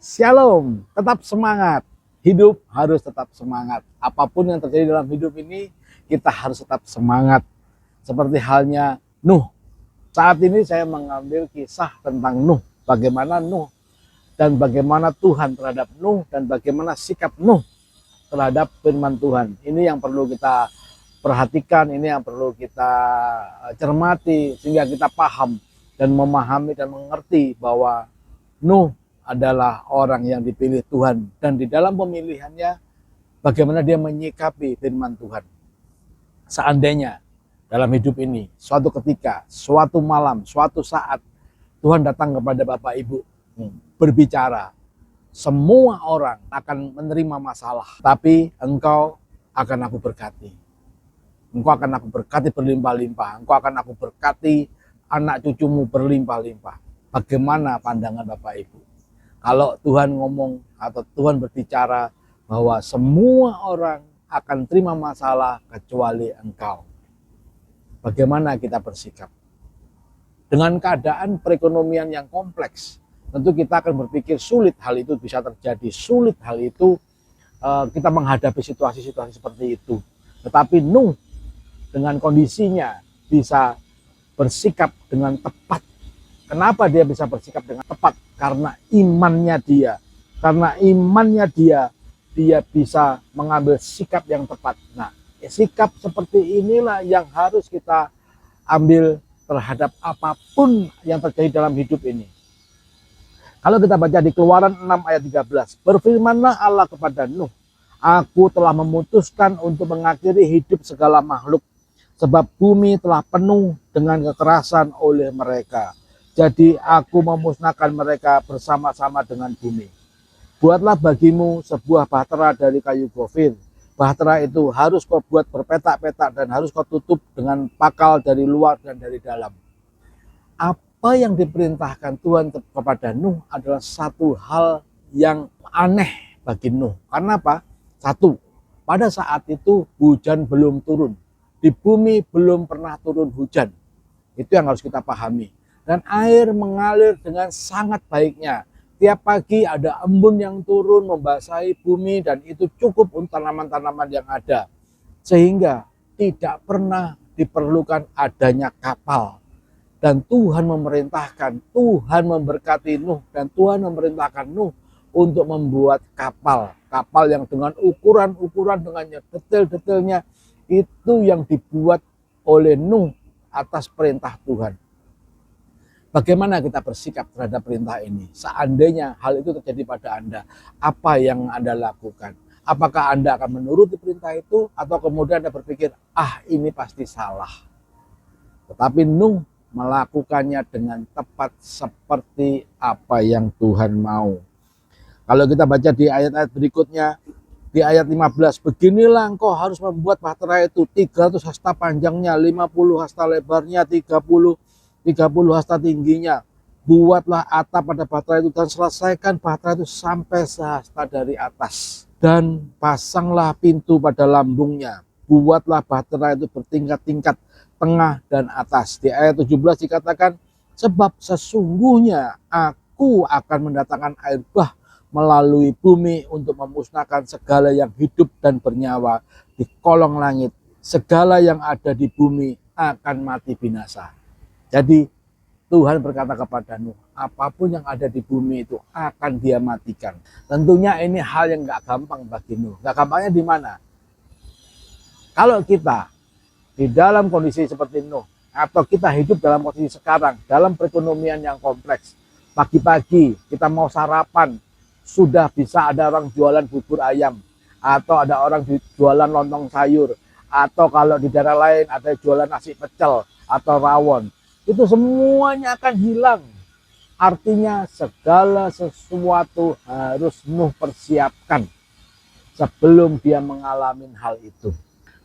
Shalom, tetap semangat. Hidup harus tetap semangat. Apapun yang terjadi dalam hidup ini, kita harus tetap semangat. Seperti halnya Nuh. Saat ini saya mengambil kisah tentang Nuh. Bagaimana Nuh dan bagaimana Tuhan terhadap Nuh dan bagaimana sikap Nuh terhadap firman Tuhan. Ini yang perlu kita perhatikan, ini yang perlu kita cermati sehingga kita paham dan memahami dan mengerti bahwa Nuh adalah orang yang dipilih Tuhan, dan di dalam pemilihannya bagaimana dia menyikapi firman Tuhan. Seandainya dalam hidup ini suatu ketika, suatu malam, suatu saat Tuhan datang kepada Bapak Ibu berbicara, semua orang akan menerima masalah, tapi engkau akan aku berkati. Engkau akan aku berkati berlimpah-limpah. Engkau akan aku berkati anak cucumu berlimpah-limpah. Bagaimana pandangan Bapak Ibu? Kalau Tuhan ngomong atau Tuhan berbicara bahwa semua orang akan terima masalah kecuali engkau. Bagaimana kita bersikap? Dengan keadaan perekonomian yang kompleks, tentu kita akan berpikir sulit hal itu bisa terjadi. Sulit hal itu kita menghadapi situasi-situasi seperti itu. Tetapi Nuh dengan kondisinya bisa bersikap dengan tepat. Kenapa dia bisa bersikap dengan tepat? Karena imannya dia. Karena imannya dia bisa mengambil sikap yang tepat. Nah, sikap seperti inilah yang harus kita ambil terhadap apapun yang terjadi dalam hidup ini. Kalau kita baca di Keluaran 6 ayat 13, berfirmanlah Allah kepada Nuh, aku telah memutuskan untuk mengakhiri hidup segala makhluk, sebab bumi telah penuh dengan kekerasan oleh mereka. Jadi aku memusnahkan mereka bersama-sama dengan bumi. Buatlah bagimu sebuah bahtera dari kayu gofir. Bahtera itu harus kau buat berpetak-petak dan harus kau tutup dengan pakal dari luar dan dari dalam. Apa yang diperintahkan Tuhan kepada Nuh adalah satu hal yang aneh bagi Nuh. Karena apa? Satu, pada saat itu hujan belum turun. Di bumi belum pernah turun hujan. Itu yang harus kita pahami. Dan air mengalir dengan sangat baiknya. Tiap pagi ada embun yang turun membasahi bumi dan itu cukup untuk tanaman-tanaman yang ada. Sehingga tidak pernah diperlukan adanya kapal. Dan Tuhan memerintahkan, Tuhan memberkati Nuh dan Tuhan memerintahkan Nuh untuk membuat kapal. Kapal yang dengan ukuran-ukuran dengan detail-detailnya itu yang dibuat oleh Nuh atas perintah Tuhan. Bagaimana kita bersikap terhadap perintah ini? Seandainya hal itu terjadi pada Anda, apa yang Anda lakukan? Apakah Anda akan menuruti perintah itu atau kemudian Anda berpikir, ini pasti salah. Tetapi Nuh melakukannya dengan tepat seperti apa yang Tuhan mau. Kalau kita baca di ayat-ayat berikutnya, di ayat 15, beginilah engkau harus membuat bahtera itu 300 hasta panjangnya, 50 hasta lebarnya, 30 hasta tingginya. Buatlah atap pada bahtera itu dan selesaikan bahtera itu sampai sehasta dari atas. Dan pasanglah pintu pada lambungnya. Buatlah bahtera itu bertingkat-tingkat, tengah dan atas. Di ayat 17 dikatakan, sebab sesungguhnya aku akan mendatangkan air bah melalui bumi untuk memusnahkan segala yang hidup dan bernyawa di kolong langit. Segala yang ada di bumi akan mati binasa. Jadi Tuhan berkata kepada Nuh, apapun yang ada di bumi itu akan dia matikan. Tentunya ini hal yang gak gampang bagi Nuh. Gak gampangnya di mana? Kalau kita di dalam kondisi seperti Nuh, atau kita hidup dalam kondisi sekarang, dalam perekonomian yang kompleks, pagi-pagi kita mau sarapan, sudah bisa ada orang jualan bubur ayam, atau ada orang jualan lontong sayur, atau kalau di daerah lain ada jualan nasi pecel atau rawon. Itu semuanya akan hilang. Artinya segala sesuatu harus Nuh persiapkan sebelum dia mengalami hal itu.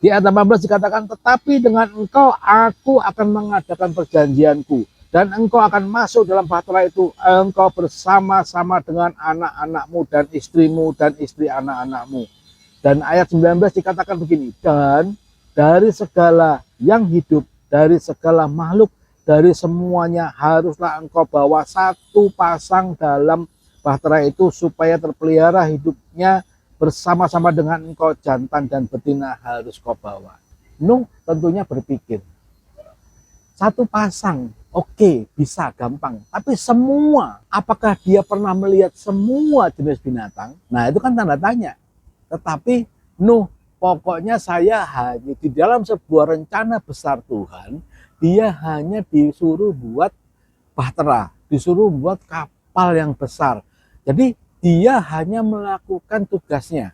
Di ayat 18 dikatakan, tetapi dengan engkau aku akan mengadakan perjanjianku. Dan engkau akan masuk dalam bahtera itu, engkau bersama-sama dengan anak-anakmu dan istrimu dan istri anak-anakmu. Dan ayat 19 dikatakan begini, dan dari segala yang hidup, dari segala makhluk, dari semuanya haruslah engkau bawa satu pasang dalam bahtera itu supaya terpelihara hidupnya bersama-sama dengan engkau. Jantan dan betina harus kau bawa. Nuh tentunya berpikir, satu pasang, oke, bisa, gampang. Tapi semua, apakah dia pernah melihat semua jenis binatang? Nah, itu kan tanda tanya. Tetapi Nuh, pokoknya saya hanya di dalam sebuah rencana besar Tuhan, dia hanya disuruh buat bahtera, disuruh buat kapal yang besar. Jadi dia hanya melakukan tugasnya.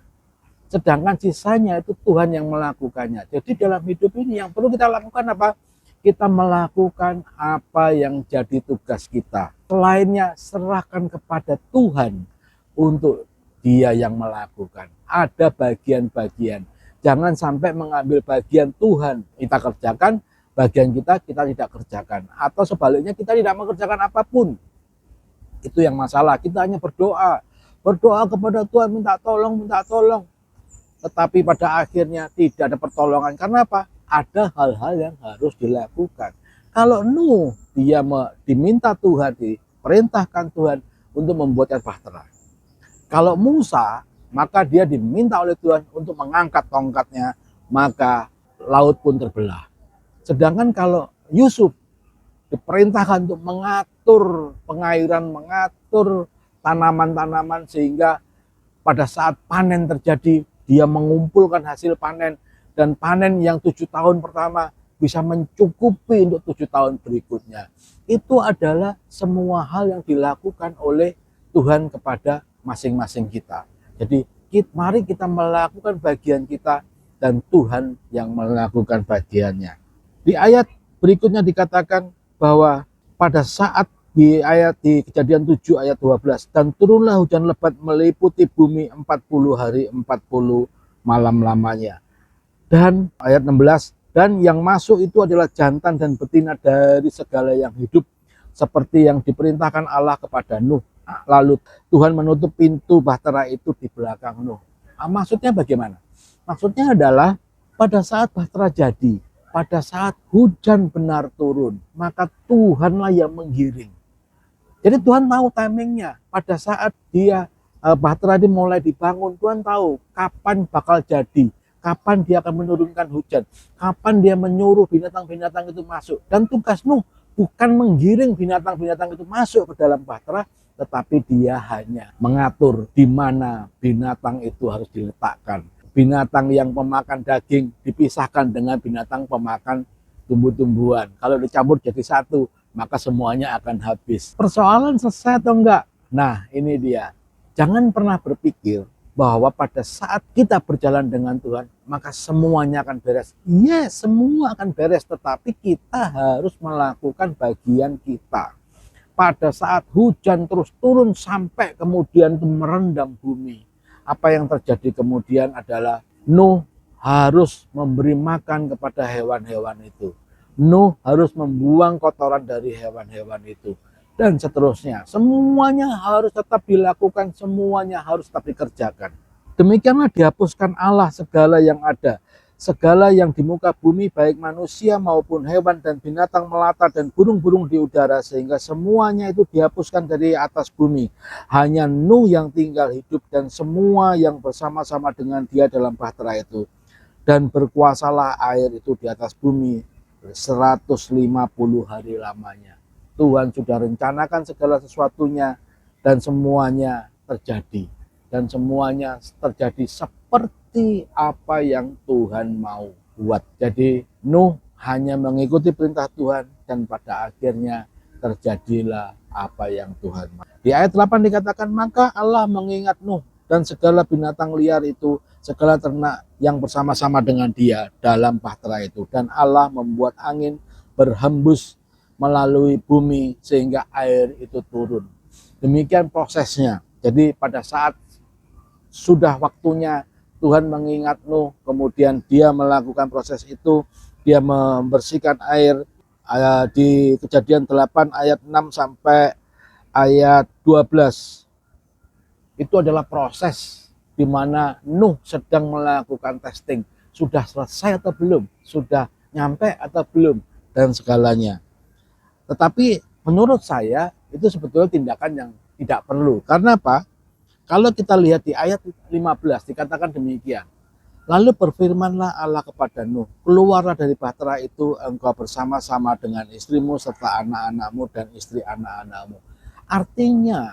Sedangkan sisanya itu Tuhan yang melakukannya. Jadi dalam hidup ini yang perlu kita lakukan apa? Kita melakukan apa yang jadi tugas kita. Selainnya serahkan kepada Tuhan untuk dia yang melakukan. Ada bagian-bagian. Jangan sampai mengambil bagian Tuhan kita kerjakan, bagian kita tidak kerjakan. Atau sebaliknya kita tidak mengerjakan apapun. Itu yang masalah. Kita hanya berdoa. Berdoa kepada Tuhan, minta tolong. Tetapi pada akhirnya tidak ada pertolongan. Karena apa? Ada hal-hal yang harus dilakukan. Kalau Nuh, dia diminta Tuhan, diperintahkan Tuhan untuk membuatkan bahtera. Kalau Musa, maka dia diminta oleh Tuhan untuk mengangkat tongkatnya, maka laut pun terbelah. Sedangkan kalau Yusuf diperintahkan untuk mengatur pengairan, mengatur tanaman-tanaman sehingga pada saat panen terjadi, dia mengumpulkan hasil panen, dan panen yang 7 tahun pertama bisa mencukupi untuk 7 tahun berikutnya. Itu adalah semua hal yang dilakukan oleh Tuhan kepada masing-masing kita. Jadi mari kita melakukan bagian kita dan Tuhan yang melakukan bagiannya. Di ayat berikutnya dikatakan bahwa pada saat di Kejadian 7 ayat 12, dan turunlah hujan lebat meliputi bumi 40 hari 40 malam lamanya. Dan ayat 16, dan yang masuk itu adalah jantan dan betina dari segala yang hidup, seperti yang diperintahkan Allah kepada Nuh. Lalu Tuhan menutup pintu bahtera itu di belakang Nuh. Maksudnya bagaimana? Maksudnya adalah pada saat bahtera jadi, pada saat hujan benar turun, maka Tuhanlah yang menggiring. Jadi Tuhan tahu timingnya. Pada saat bahtera ini mulai dibangun, Tuhan tahu kapan bakal jadi, kapan dia akan menurunkan hujan, kapan dia menyuruh binatang-binatang itu masuk. Dan tugas Nuh bukan menggiring binatang-binatang itu masuk ke dalam bahtera, tetapi dia hanya mengatur di mana binatang itu harus diletakkan. Binatang yang pemakan daging dipisahkan dengan binatang pemakan tumbuh-tumbuhan. Kalau dicampur jadi satu, maka semuanya akan habis. Persoalan selesai atau enggak? Nah, ini dia. Jangan pernah berpikir bahwa pada saat kita berjalan dengan Tuhan, maka semuanya akan beres. Yes, semua akan beres, tetapi kita harus melakukan bagian kita. Pada saat hujan terus turun sampai kemudian merendam bumi, apa yang terjadi kemudian adalah Nuh harus memberi makan kepada hewan-hewan itu. Nuh harus membuang kotoran dari hewan-hewan itu. Dan seterusnya. Semuanya harus tetap dilakukan, semuanya harus tetap dikerjakan. Demikianlah dihapuskan Allah segala yang ada. Segala yang di muka bumi, baik manusia maupun hewan dan binatang melata dan burung-burung di udara, sehingga semuanya itu dihapuskan dari atas bumi. Hanya Nuh yang tinggal hidup dan semua yang bersama-sama dengan dia dalam bahtera itu. Dan berkuasalah air itu di atas bumi 150 hari lamanya. Tuhan sudah rencanakan segala sesuatunya dan semuanya terjadi. Dan semuanya terjadi seperti apa yang Tuhan mau buat. Jadi Nuh hanya mengikuti perintah Tuhan dan pada akhirnya terjadilah apa yang Tuhan mau. Di ayat 8 dikatakan, maka Allah mengingat Nuh dan segala binatang liar itu, segala ternak yang bersama-sama dengan dia dalam bahtera itu. Dan Allah membuat angin berhembus melalui bumi sehingga air itu turun. Demikian prosesnya. Jadi pada saat sudah waktunya Tuhan mengingat Nuh, kemudian dia melakukan proses itu, dia membersihkan air. Di Kejadian 8 ayat 6 sampai ayat 12. Itu adalah proses di mana Nuh sedang melakukan testing. sudah selesai atau belum, sudah nyampe atau belum, dan segalanya. Tetapi menurut saya itu sebetulnya tindakan yang tidak perlu. Karena apa? Kalau kita lihat di ayat 15 dikatakan demikian. Lalu berfirmanlah Allah kepada Nuh, keluarlah dari bahtera itu engkau bersama-sama dengan istrimu serta anak-anakmu dan istri anak-anakmu. Artinya,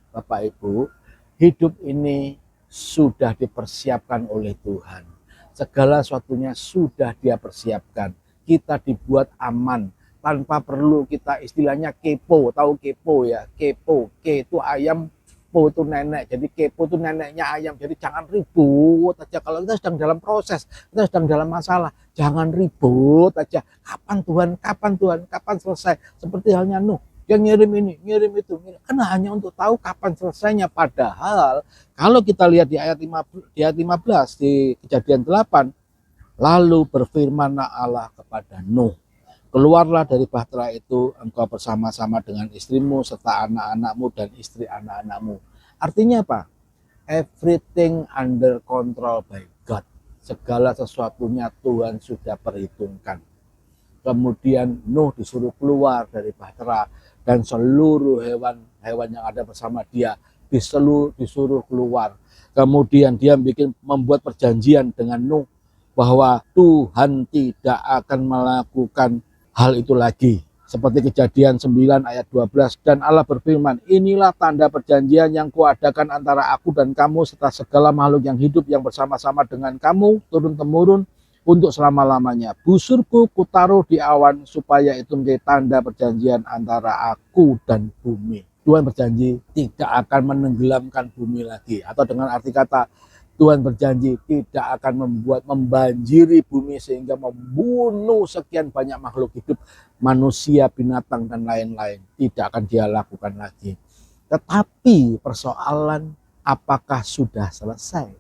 Bapak Ibu, hidup ini sudah dipersiapkan oleh Tuhan. Segala sesuatunya sudah Dia persiapkan. Kita dibuat aman tanpa perlu kita istilahnya kepo. Tahu kepo ya? Kepo, ke itu ayam, po itu nenek, jadi kepo itu neneknya ayam. Jadi jangan ribut aja. Kalau kita sedang dalam proses, kita sedang dalam masalah, jangan ribut aja. Kapan Tuhan, kapan Tuhan, kapan selesai? Seperti halnya Nuh, dia ngirim ini, ngirim itu, karena hanya untuk tahu kapan selesainya. Padahal kalau kita lihat di ayat 15 di Kejadian 8, lalu berfirmanlah Allah kepada Nuh, keluarlah dari bahtera itu engkau bersama-sama dengan istrimu serta anak-anakmu dan istri anak-anakmu. Artinya apa? Everything under control by God. Segala sesuatunya Tuhan sudah perhitungkan. Kemudian Nuh disuruh keluar dari bahtera dan seluruh hewan-hewan yang ada bersama dia disuruh keluar. Kemudian dia membuat perjanjian dengan Nuh bahwa Tuhan tidak akan melakukan hal itu lagi. Seperti Kejadian 9 ayat 12, dan Allah berfirman, inilah tanda perjanjian yang kuadakan antara aku dan kamu serta segala makhluk yang hidup yang bersama-sama dengan kamu turun-temurun untuk selama-lamanya. Busurku kutaruh di awan supaya itu menjadi tanda perjanjian antara aku dan bumi. Tuhan berjanji tidak akan menenggelamkan bumi lagi, atau dengan arti kata Tuhan berjanji tidak akan membuat membanjiri bumi sehingga membunuh sekian banyak makhluk hidup, manusia, binatang, dan lain-lain. Tidak akan Dia lakukan lagi. Tetapi persoalan apakah sudah selesai?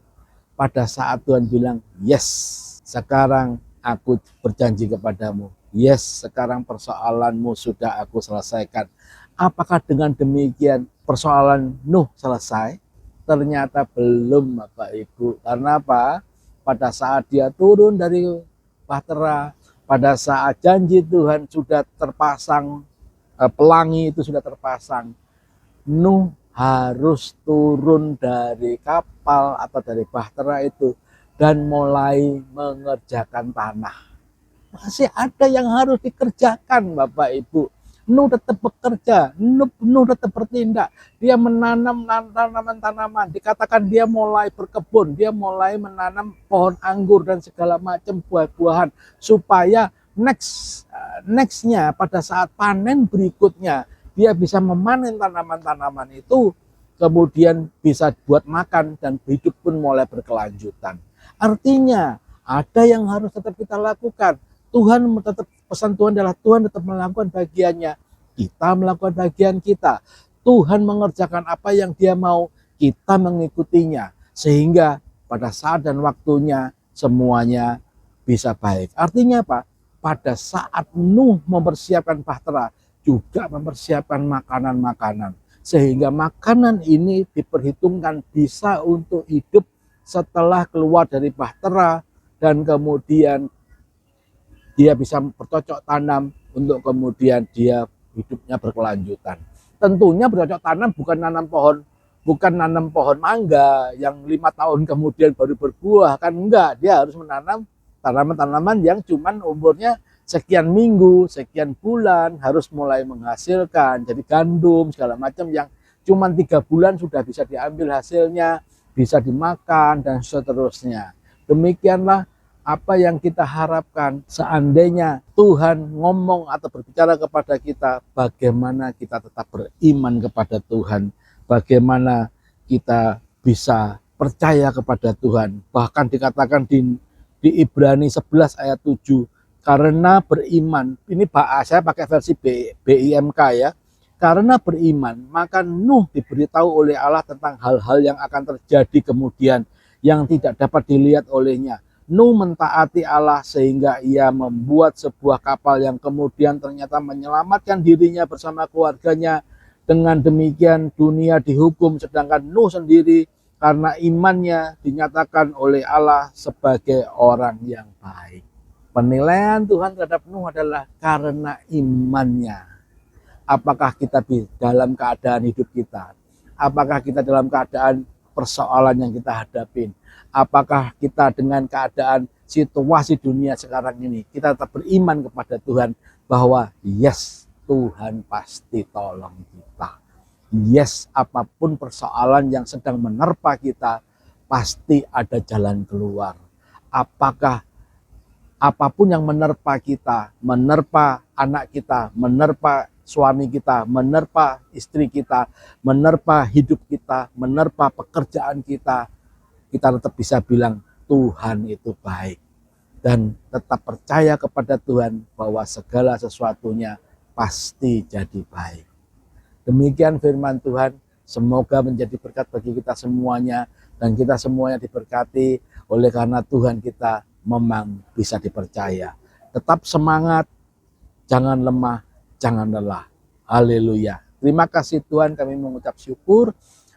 Pada saat Tuhan bilang, yes, sekarang aku berjanji kepadamu. Yes, sekarang persoalanmu sudah aku selesaikan. Apakah dengan demikian persoalan Nuh selesai? Ternyata belum, Bapak Ibu. Karena apa? Pada saat dia turun dari bahtera, pada saat janji Tuhan sudah terpasang, pelangi itu sudah terpasang, Nuh harus turun dari kapal atau dari bahtera itu dan mulai mengerjakan tanah. Masih ada yang harus dikerjakan, Bapak Ibu. Nuh tetap bekerja, Nuh tetap bertindak. Dia menanam tanaman-tanaman. Dikatakan dia mulai berkebun, dia mulai menanam pohon anggur dan segala macam buah-buahan. Supaya nextnya pada saat panen berikutnya, dia bisa memanen tanaman-tanaman itu, kemudian bisa buat makan dan hidup pun mulai berkelanjutan. Artinya ada yang harus tetap kita lakukan. Tuhan tetap, pesan Tuhan adalah Tuhan tetap melakukan bagiannya, kita melakukan bagian kita. Tuhan mengerjakan apa yang Dia mau, kita mengikutinya, sehingga pada saat dan waktunya semuanya bisa baik. Artinya apa? Pada saat Nuh mempersiapkan bahtera, juga mempersiapkan makanan-makanan, sehingga makanan ini diperhitungkan bisa untuk hidup setelah keluar dari bahtera, dan kemudian dia bisa bercocok tanam untuk kemudian dia hidupnya berkelanjutan. Tentunya bercocok tanam bukan nanam pohon mangga yang 5 tahun kemudian baru berbuah, kan enggak. Dia harus menanam tanaman-tanaman yang cuman umurnya sekian minggu, sekian bulan, harus mulai menghasilkan. Jadi gandum segala macam yang cuman 3 bulan sudah bisa diambil hasilnya, bisa dimakan dan seterusnya. Demikianlah apa yang kita harapkan seandainya Tuhan ngomong atau berbicara kepada kita, bagaimana kita tetap beriman kepada Tuhan, bagaimana kita bisa percaya kepada Tuhan. Bahkan dikatakan di Ibrani 11 ayat 7, karena beriman, ini saya pakai versi BIMK ya, karena beriman maka Nuh diberitahu oleh Allah tentang hal-hal yang akan terjadi kemudian yang tidak dapat dilihat olehnya. Nuh mentaati Allah sehingga ia membuat sebuah kapal yang kemudian ternyata menyelamatkan dirinya bersama keluarganya. Dengan demikian dunia dihukum, sedangkan Nuh sendiri karena imannya dinyatakan oleh Allah sebagai orang yang baik. Penilaian Tuhan terhadap Nuh adalah karena imannya. Apakah kita di dalam keadaan hidup kita? Apakah kita dalam keadaan persoalan yang kita hadapin? Apakah kita dengan keadaan situasi dunia sekarang ini, kita tetap beriman kepada Tuhan bahwa yes, Tuhan pasti tolong kita. Yes, apapun persoalan yang sedang menerpa kita, pasti ada jalan keluar. Apapun yang menerpa kita, menerpa anak kita, menerpa suami kita, menerpa istri kita, menerpa hidup kita, menerpa pekerjaan kita tetap bisa bilang Tuhan itu baik. Dan tetap percaya kepada Tuhan bahwa segala sesuatunya pasti jadi baik. Demikian firman Tuhan, semoga menjadi berkat bagi kita semuanya, dan kita semuanya diberkati oleh karena Tuhan kita memang bisa dipercaya. Tetap semangat, jangan lemah, jangan lelah. Haleluya. Terima kasih Tuhan, kami mengucap syukur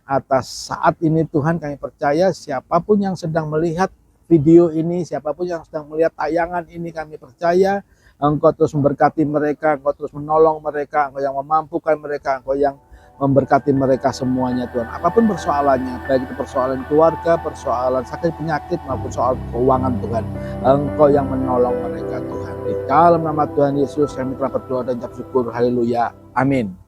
atas saat ini Tuhan. Kami percaya siapapun yang sedang melihat video ini, siapapun yang sedang melihat tayangan ini, kami percaya Engkau terus memberkati mereka, Engkau terus menolong mereka, Engkau yang memampukan mereka, Engkau yang memberkati mereka semuanya Tuhan. Apapun persoalannya, baik itu persoalan keluarga, persoalan sakit penyakit, maupun soal keuangan Tuhan, Engkau yang menolong mereka Tuhan. Di dalam nama Tuhan Yesus kami telah berdoa dan ucap syukur. Haleluya. Amin.